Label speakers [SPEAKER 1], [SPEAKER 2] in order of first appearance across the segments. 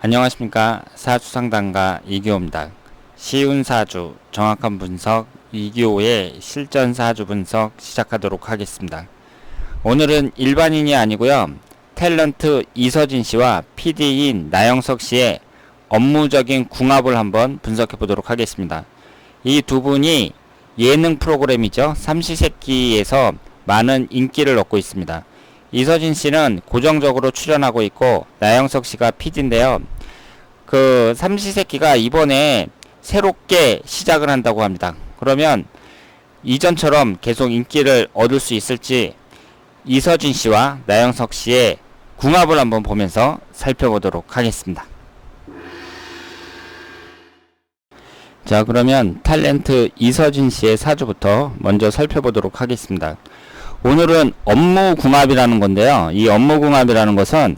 [SPEAKER 1] 안녕하십니까. 사주상담가 이기호입니다. 쉬운 사주, 정확한 분석, 이기호의 실전 사주 분석 시작하도록 하겠습니다. 오늘은 일반인이 아니고요. 탤런트 이서진 씨와 PD인 나영석 씨의 업무적인 궁합을 한번 분석해 보도록 하겠습니다. 이 두 분이 예능 프로그램이죠. 삼시세끼에서 많은 인기를 얻고 있습니다. 이서진 씨는 고정적으로 출연하고 있고 나영석 씨가 PD인데요. 그 삼시세끼가 이번에 새롭게 시작을 한다고 합니다. 그러면 이전처럼 계속 인기를 얻을 수 있을지 이서진 씨와 나영석 씨의 궁합을 한번 보면서 살펴보도록 하겠습니다. 자, 그러면 탤런트 이서진 씨의 사주부터 먼저 살펴보도록 하겠습니다. 오늘은 업무 궁합이라는 건데요. 이 업무 궁합이라는 것은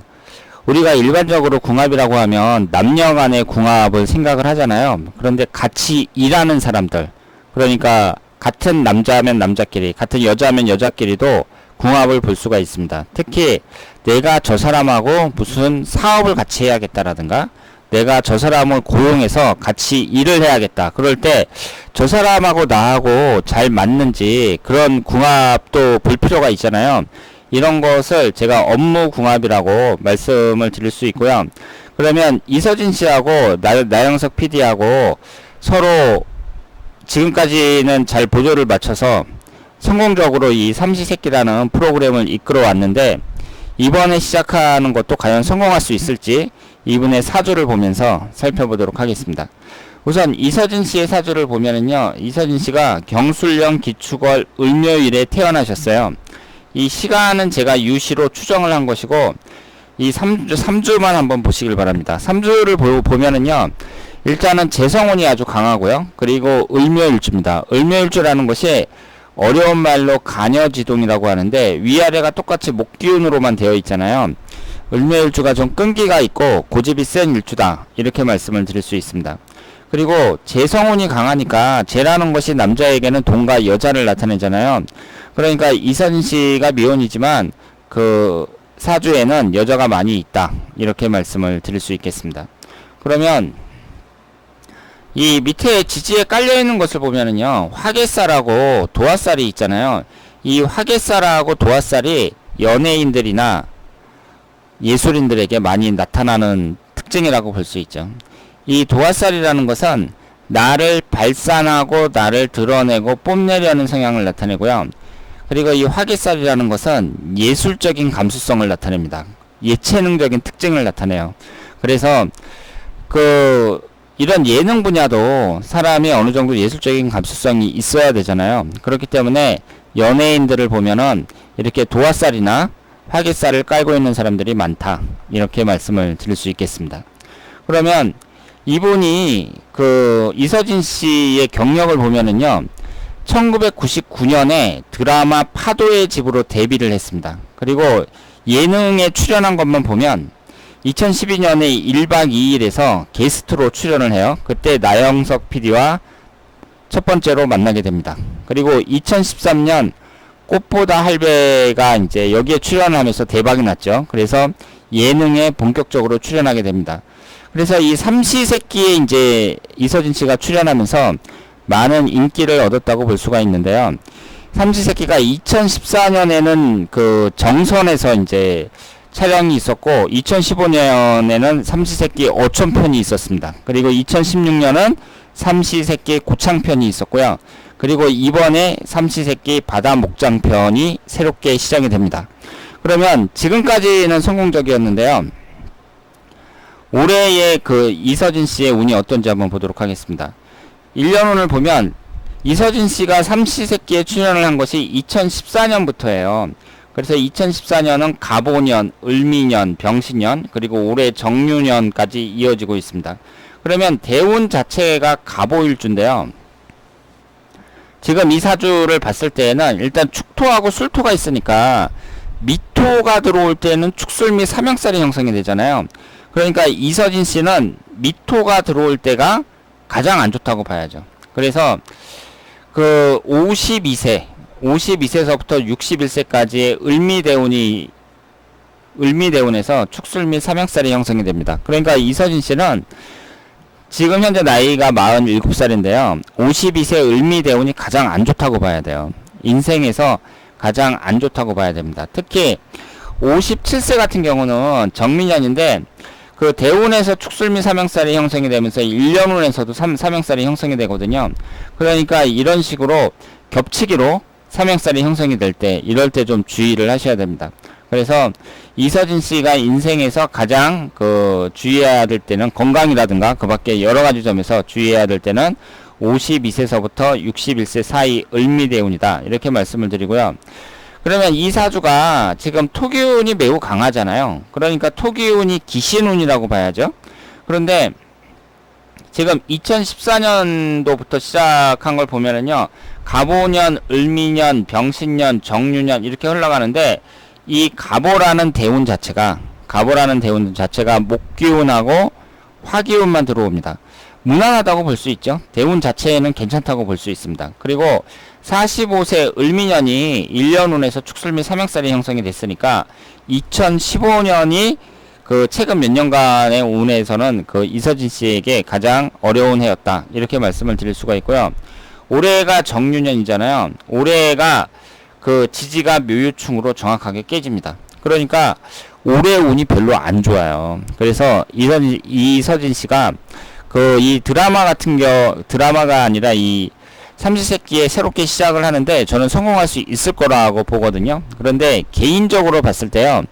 [SPEAKER 1] 우리가 일반적으로 궁합이라고 하면 남녀 간의 궁합을 생각을 하잖아요. 그런데 같이 일하는 사람들, 그러니까 같은 남자면 남자끼리, 같은 여자면 여자끼리도 궁합을 볼 수가 있습니다. 특히 내가 저 사람하고 무슨 사업을 같이 해야겠다라든가 내가 저 사람을 고용해서 같이 일을 해야겠다. 그럴 때 저 사람하고 나하고 잘 맞는지 그런 궁합도 볼 필요가 있잖아요. 이런 것을 제가 업무 궁합이라고 말씀을 드릴 수 있고요. 그러면 이서진 씨하고 나영석 PD하고 서로 지금까지는 잘 보조를 맞춰서 성공적으로 이 삼시세끼라는 프로그램을 이끌어 왔는데 이번에 시작하는 것도 과연 성공할 수 있을지 이분의 사주를 보면서 살펴보도록 하겠습니다. 우선 이서진 씨의 사주를 보면은요, 이서진 씨가 경술령 기축월 을묘일에 태어나셨어요. 이 시간은 제가 유시로 추정을 한 것이고 이 3주만 한번 보시길 바랍니다. 3주를 보면은요, 일단은 재성운이 아주 강하고요. 그리고 을묘일주입니다. 을묘일주라는 것이 어려운 말로 간여지동이라고 하는데 위아래가 똑같이 목기운으로만 되어 있잖아요. 을묘일주가 좀 끈기가 있고 고집이 센 일주다, 이렇게 말씀을 드릴 수 있습니다. 그리고 재성운이 강하니까 재라는 것이 남자에게는 돈과 여자를 나타내잖아요. 그러니까 이서진 씨가 미혼이지만 그 사주에는 여자가 많이 있다, 이렇게 말씀을 드릴 수 있겠습니다. 그러면 이 밑에 지지에 깔려 있는 것을 보면은요, 화개살하고 도화살이 있잖아요. 이 화개살하고 도화살이 연예인들이나 예술인들에게 많이 나타나는 특징이라고 볼 수 있죠. 이 도화살이라는 것은 나를 발산하고 나를 드러내고 뽐내려는 성향을 나타내고요. 그리고 이 화개살이라는 것은 예술적인 감수성을 나타냅니다. 예체능적인 특징을 나타내요. 그래서 이런 예능 분야도 사람이 어느 정도 예술적인 감수성이 있어야 되잖아요. 그렇기 때문에 연예인들을 보면은 이렇게 도화살이나 화개살을 깔고 있는 사람들이 많다, 이렇게 말씀을 드릴 수 있겠습니다. 그러면 이분이 이서진 씨의 경력을 보면은요, 1999년에 드라마 파도의 집으로 데뷔를 했습니다. 그리고 예능에 출연한 것만 보면 2012년에 1박 2일에서 게스트로 출연을 해요. 그때 나영석 PD와 첫 번째로 만나게 됩니다. 그리고 2013년 꽃보다 할배가 이제 여기에 출연하면서 대박이 났죠. 그래서 예능에 본격적으로 출연하게 됩니다. 그래서 이 삼시세끼에 이제 이서진 씨가 출연하면서 많은 인기를 얻었다고 볼 수가 있는데요. 삼시세끼가 2014년에는 그 정선에서 이제 촬영이 있었고 2015년에는 삼시세끼 어촌편이 있었습니다. 그리고 2016년은 삼시세끼 고창편이 있었고요. 그리고 이번에 삼시세끼 바다 목장편이 새롭게 시작이 됩니다. 그러면 지금까지는 성공적이었는데요. 올해의 이서진 씨의 운이 어떤지 한번 보도록 하겠습니다. 1년운을 보면 이서진 씨가 삼시세끼에 출연을 한 것이 2014년부터예요. 그래서 2014년은 갑오년, 을미년, 병신년, 그리고 올해 정유년까지 이어지고 있습니다. 그러면 대운 자체가 갑오일주인데요. 지금 이 사주를 봤을 때는 일단 축토하고 술토가 있으니까 미토가 들어올 때는 축술 및 삼형살이 형성이 되잖아요. 그러니까 이서진 씨는 미토가 들어올 때가 가장 안 좋다고 봐야죠. 그래서 52세서부터 61세까지의 을미대운이 을미대운에서 축술 및 삼형살이 형성이 됩니다. 그러니까 이서진 씨는 지금 현재 나이가 47살인데요. 52세 을미대운이 가장 안 좋다고 봐야 돼요. 인생에서 가장 안 좋다고 봐야 됩니다. 특히 57세 같은 경우는 정민년인데 그 대운에서 축술 및 삼형살이 형성이 되면서 1년운에서도 삼형살이 형성이 되거든요. 그러니까 이런 식으로 겹치기로 삼형살이 형성이 될 때, 이럴 때 좀 주의를 하셔야 됩니다. 그래서 이서진 씨가 인생에서 가장 주의해야 될 때는 건강이라든가 그 밖에 여러 가지 점에서 주의해야 될 때는 52세서부터 61세 사이 을미대운이다. 이렇게 말씀을 드리고요. 그러면 이 사주가 지금 토기운이 매우 강하잖아요. 그러니까 토기운이 기신운이라고 봐야죠. 그런데 지금 2014년도부터 시작한 걸 보면은요, 갑오년, 을미년, 병신년, 정유년 이렇게 흘러가는데 이 갑오라는 대운 자체가 목기운하고 화기운만 들어옵니다. 무난하다고 볼 수 있죠. 대운 자체는 괜찮다고 볼 수 있습니다. 그리고 45세 을미년이 1년운에서 축술 및 삼형살이 형성이 됐으니까 2015년이 그 최근 몇 년간의 운에서는 그 이서진 씨에게 가장 어려운 해였다. 이렇게 말씀을 드릴 수가 있고요. 올해가 정유년이잖아요. 올해가 그 지지가 묘유충으로 정확하게 깨집니다. 그러니까 올해 운이 별로 안 좋아요. 그래서 이서진 씨가 이 드라마가 아니라 이 삼시세끼에 새롭게 시작을 하는데 저는 성공할 수 있을 거라고 보거든요. 그런데 개인적으로 봤을 때요,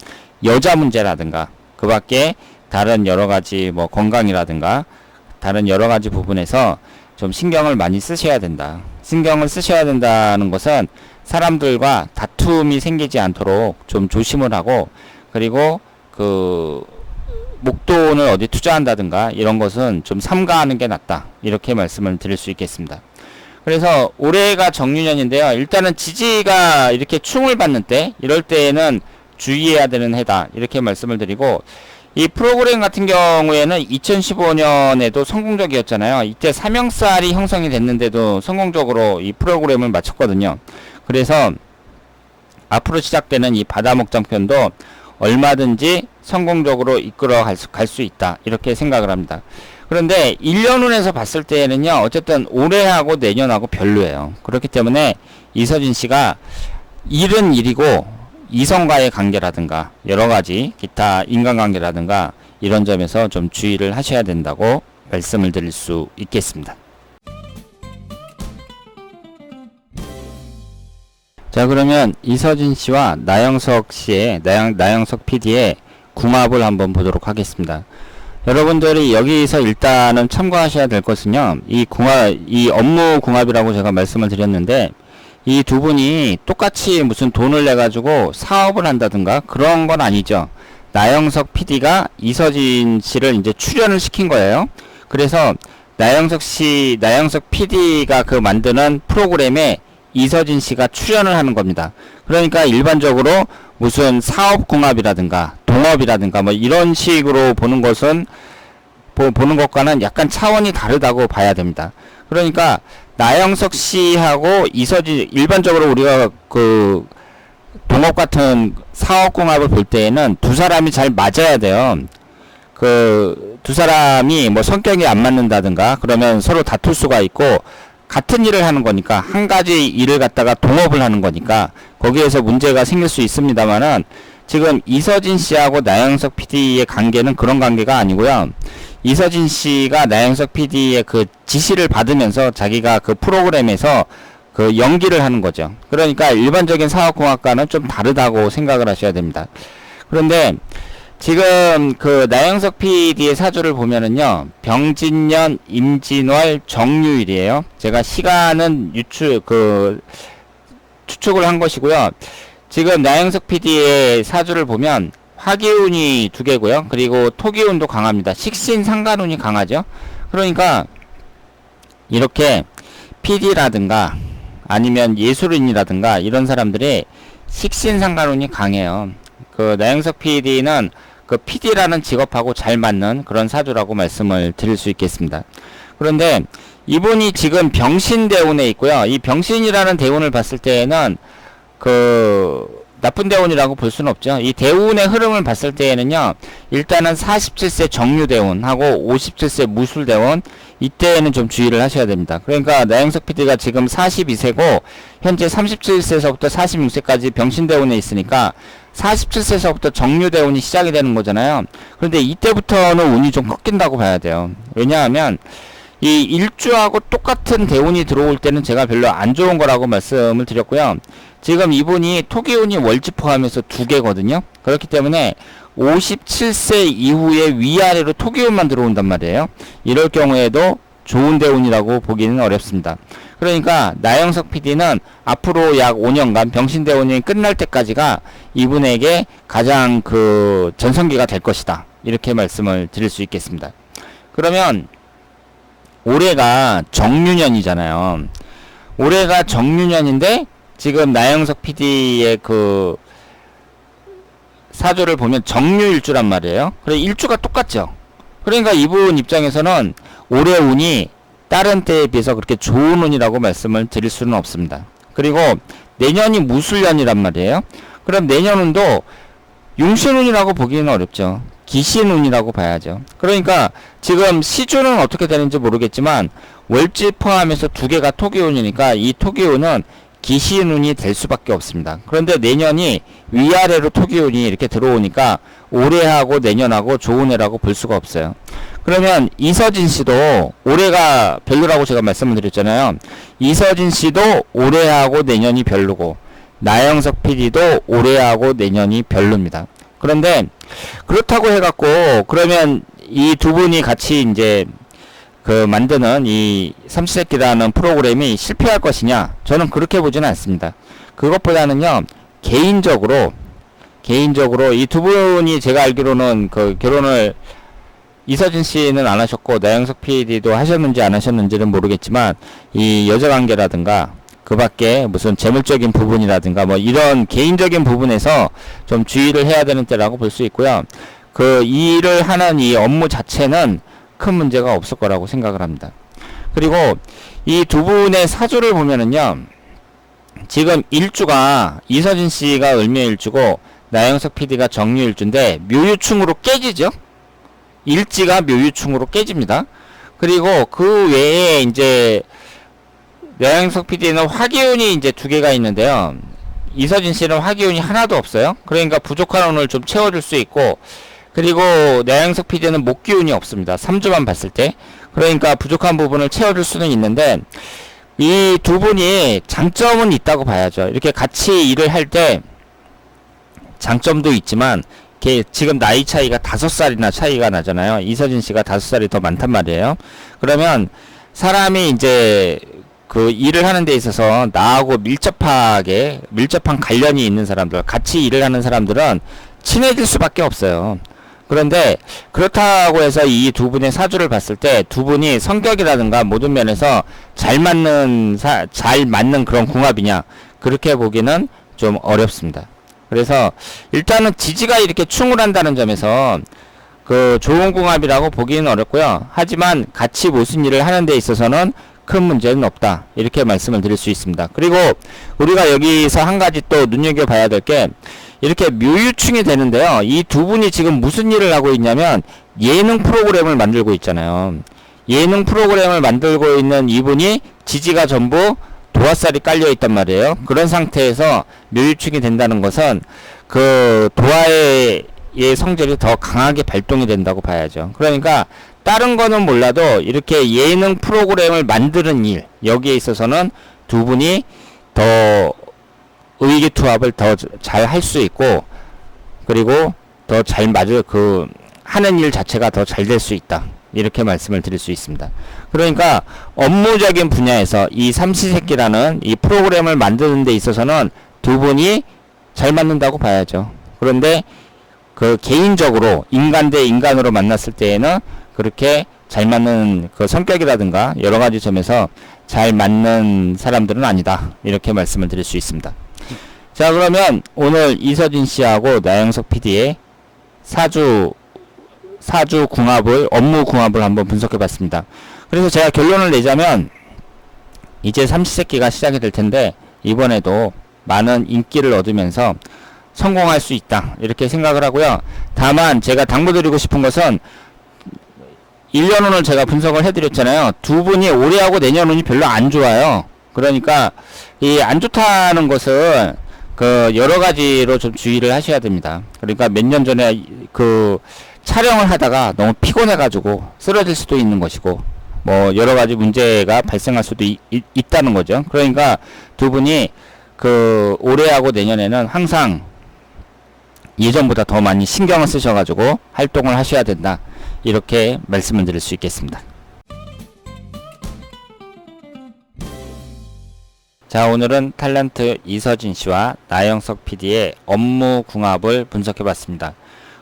[SPEAKER 1] 여자 문제라든가 그 밖에 다른 여러 가지 뭐 건강이라든가 다른 여러 가지 부분에서 좀 신경을 많이 쓰셔야 된다. 신경을 쓰셔야 된다는 것은 사람들과 다툼이 생기지 않도록 좀 조심을 하고, 그리고 목돈을 어디 투자한다든가 이런 것은 좀 삼가하는 게 낫다. 이렇게 말씀을 드릴 수 있겠습니다. 그래서 올해가 정유년인데요. 일단은 지지가 이렇게 충을 받는 때, 이럴 때에는 주의해야 되는 해다. 이렇게 말씀을 드리고, 이 프로그램 같은 경우에는 2015년에도 성공적이었잖아요. 이때 삼형살이 형성이 됐는데도 성공적으로 이 프로그램을 마쳤거든요. 그래서 앞으로 시작되는 이 바다목장편도 얼마든지 성공적으로 이끌어 갈 수 있다. 이렇게 생각을 합니다. 그런데 1년운에서 봤을 때는요, 어쨌든 올해하고 내년하고 별로예요. 그렇기 때문에 이서진 씨가 일은 일이고 이성과의 관계라든가 여러 가지 기타 인간관계라든가 이런 점에서 좀 주의를 하셔야 된다고 말씀을 드릴 수 있겠습니다. 자, 그러면 이서진 씨와 나영석 PD의 궁합을 한번 보도록 하겠습니다. 여러분들이 여기서 일단은 참고하셔야 될 것은요, 이 업무 궁합이라고 제가 말씀을 드렸는데, 이 두 분이 똑같이 무슨 돈을 내가지고 사업을 한다든가 그런 건 아니죠. 나영석 PD가 이서진 씨를 이제 출연을 시킨 거예요. 그래서 나영석 PD가 만드는 프로그램에 이서진 씨가 출연을 하는 겁니다. 그러니까 일반적으로 무슨 사업 궁합이라든가 동업이라든가 뭐 이런 식으로 보는 것과는 약간 차원이 다르다고 봐야 됩니다. 그러니까 나영석 씨하고 이서진, 일반적으로 우리가 동업 같은 사업 궁합을 볼 때에는 두 사람이 잘 맞아야 돼요. 두 사람이 뭐 성격이 안 맞는다든가 그러면 서로 다툴 수가 있고, 같은 일을 하는 거니까, 한 가지 일을 갖다가 동업을 하는 거니까 거기에서 문제가 생길 수 있습니다만은, 지금 이서진 씨하고 나영석 PD의 관계는 그런 관계가 아니고요. 이서진 씨가 나영석 PD의 지시를 받으면서 자기가 프로그램에서 연기를 하는 거죠. 그러니까 일반적인 사업공학과는 좀 다르다고 생각을 하셔야 됩니다. 그런데 지금 나영석 PD의 사주를 보면은요, 병진년, 임진월, 정유일이에요. 제가 시간은 추측을 한 것이고요. 지금 나영석 PD의 사주를 보면 화기운이 2개고요. 그리고 토기운도 강합니다. 식신상간운이 강하죠. 그러니까 이렇게 PD라든가 아니면 예술인이라든가 이런 사람들이 식신상간운이 강해요. 나영석 PD는 PD라는 직업하고 잘 맞는 그런 사주라고 말씀을 드릴 수 있겠습니다. 그런데 이분이 지금 병신대운에 있고요. 이 병신이라는 대운을 봤을 때에는 나쁜 대운이라고 볼 수는 없죠. 이 대운의 흐름을 봤을 때에는요, 일단은 47세 정유대운하고 57세 무술대운, 이때에는 좀 주의를 하셔야 됩니다. 그러니까 나영석 PD가 지금 42세고 현재 37세서부터 46세까지 병신대운에 있으니까 47세서부터 정유대운이 시작이 되는 거잖아요. 그런데 이때부터는 운이 좀 꺾인다고 봐야 돼요. 왜냐하면 이 일주하고 똑같은 대운이 들어올 때는 제가 별로 안 좋은 거라고 말씀을 드렸고요. 지금 이분이 토기운이 월지 포함해서 2개거든요. 그렇기 때문에 57세 이후에 위아래로 토기운만 들어온단 말이에요. 이럴 경우에도 좋은 대운이라고 보기는 어렵습니다. 그러니까 나영석 PD는 앞으로 약 5년간 병신대운이 끝날 때까지가 이분에게 가장 그 전성기가 될 것이다, 이렇게 말씀을 드릴 수 있겠습니다. 그러면 올해가 정유년이잖아요. 올해가 정유년인데 지금 나영석 PD의 그 사주를 보면 정유일주란 말이에요. 그래, 일주가 똑같죠. 그러니까 이분 입장에서는 올해 운이 다른 때에 비해서 그렇게 좋은 운이라고 말씀을 드릴 수는 없습니다. 그리고 내년이 무술년이란 말이에요. 그럼 내년 운도 용신운이라고 보기는 어렵죠. 기신운이라고 봐야죠. 그러니까 지금 시주는 어떻게 되는지 모르겠지만 월지 포함해서 2개가 토기운이니까 이 토기운은 기신운이 될 수밖에 없습니다. 그런데 내년이 위아래로 토기운이 이렇게 들어오니까 올해하고 내년하고 좋은 해라고 볼 수가 없어요. 그러면 이서진 씨도 올해가 별로라고 제가 말씀을 드렸잖아요. 이서진 씨도 올해하고 내년이 별로고 나영석 PD도 올해하고 내년이 별로입니다. 그런데 그렇다고 해갖고 그러면 이 두 분이 같이 이제 그 만드는 이 삼시세끼라는 프로그램이 실패할 것이냐, 저는 그렇게 보지는 않습니다. 그것보다는요, 개인적으로 이 두 분이 제가 알기로는 그 결혼을 이서진 씨는 안 하셨고 나영석 PD도 하셨는지 안 하셨는지는 모르겠지만 이 여자관계라든가 그 밖에 무슨 재물적인 부분이라든가 뭐 이런 개인적인 부분에서 좀 주의를 해야 되는 때라고 볼 수 있고요. 그 일을 하는 이 업무 자체는 큰 문제가 없을 거라고 생각을 합니다. 그리고 이 두 분의 사주를 보면은요, 지금 일주가 이서진 씨가 을묘일주고 나영석 PD가 정유일주인데 묘유충으로 깨지죠. 일지가 묘유충으로 깨집니다. 그리고 그 외에 이제 나영석 PD는 화기운이 이제 2개가 있는데요. 이서진 씨는 화기운이 하나도 없어요. 그러니까 부족한 운을 좀 채워줄 수 있고, 그리고 나영석 PD는 목기운이 없습니다. 3주만 봤을 때. 그러니까 부족한 부분을 채워줄 수는 있는데 이 두 분이 장점은 있다고 봐야죠. 이렇게 같이 일을 할 때 장점도 있지만 지금 나이 차이가 5살이나 차이가 나잖아요. 이서진 씨가 5살이 더 많단 말이에요. 그러면 사람이 이제 그 일을 하는 데 있어서 나하고 밀접한 관련이 있는 사람들, 같이 일을 하는 사람들은 친해질 수밖에 없어요. 그런데 그렇다고 해서 이 두 분의 사주를 봤을 때 두 분이 성격이라든가 모든 면에서 잘 맞는 그런 궁합이냐, 그렇게 보기는 좀 어렵습니다. 그래서 일단은 지지가 이렇게 충돌한다는 점에서 그 좋은 궁합이라고 보기는 어렵고요. 하지만 같이 무슨 일을 하는 데 있어서는 큰 문제는 없다, 이렇게 말씀을 드릴 수 있습니다. 그리고 우리가 여기서 한 가지 또 눈여겨봐야 될 게, 이렇게 묘유충이 되는데요, 이 두 분이 지금 무슨 일을 하고 있냐면 예능 프로그램을 만들고 있잖아요. 예능 프로그램을 만들고 있는 이분이 지지가 전부 도화살이 깔려 있단 말이에요. 그런 상태에서 묘유충이 된다는 것은 그 도화의 성질이 더 강하게 발동이 된다고 봐야죠. 그러니까 다른 거는 몰라도 이렇게 예능 프로그램을 만드는 일, 여기에 있어서는 두 분이 더 의기투합을 더 잘 할 수 있고, 그리고 더 잘 하는 일 자체가 더 잘 될 수 있다, 이렇게 말씀을 드릴 수 있습니다. 그러니까 업무적인 분야에서 이 삼시세끼라는 이 프로그램을 만드는 데 있어서는 두 분이 잘 맞는다고 봐야죠. 그런데 그 개인적으로 인간 대 인간으로 만났을 때에는 그렇게 잘 맞는 그 성격이라든가 여러 가지 점에서 잘 맞는 사람들은 아니다, 이렇게 말씀을 드릴 수 있습니다. 자, 그러면 오늘 이서진 씨하고 나영석 PD의 사주 궁합을, 업무 궁합을 한번 분석해 봤습니다. 그래서 제가 결론을 내자면 이제 삼시세끼가 시작이 될 텐데 이번에도 많은 인기를 얻으면서 성공할 수 있다 이렇게 생각을 하고요. 다만 제가 당부드리고 싶은 것은 1년 운을 제가 분석을 해드렸잖아요. 두 분이 올해하고 내년 운이 별로 안 좋아요. 그러니까 이 안 좋다는 것은 그 여러 가지로 좀 주의를 하셔야 됩니다. 그러니까 몇 년 전에 그 촬영을 하다가 너무 피곤해 가지고 쓰러질 수도 있는 것이고 뭐 여러 가지 문제가 발생할 수도 있다는 거죠. 그러니까 두 분이 그 올해하고 내년에는 항상 예전보다 더 많이 신경을 쓰셔 가지고 활동을 하셔야 된다 이렇게 말씀을 드릴 수 있겠습니다. 자, 오늘은 탤런트 이서진 씨와 나영석 PD의 업무 궁합을 분석해 봤습니다.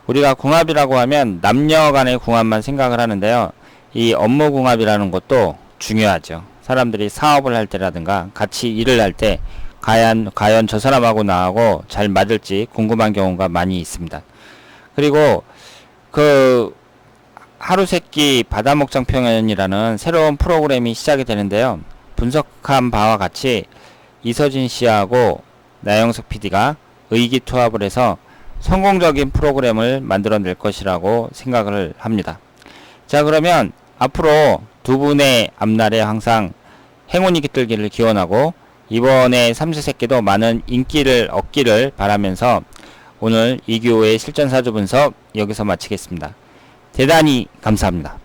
[SPEAKER 1] 우리가 궁합이라고 하면 남녀 간의 궁합만 생각을 하는데요. 이 업무 궁합이라는 것도 중요하죠. 사람들이 사업을 할 때라든가 같이 일을 할 때 과연 저 사람하고 나하고 잘 맞을지 궁금한 경우가 많이 있습니다. 그리고 그 하루세끼 바다목장 평연이라는 새로운 프로그램이 시작이 되는데요. 분석한 바와 같이 이서진 씨하고 나영석 PD가 의기투합을 해서 성공적인 프로그램을 만들어낼 것이라고 생각을 합니다. 자, 그러면 앞으로 두 분의 앞날에 항상 행운이 깃들기를 기원하고 이번에 삼수새끼도 많은 인기를 얻기를 바라면서 오늘 이규호의 실전사주 분석 여기서 마치겠습니다. 대단히 감사합니다.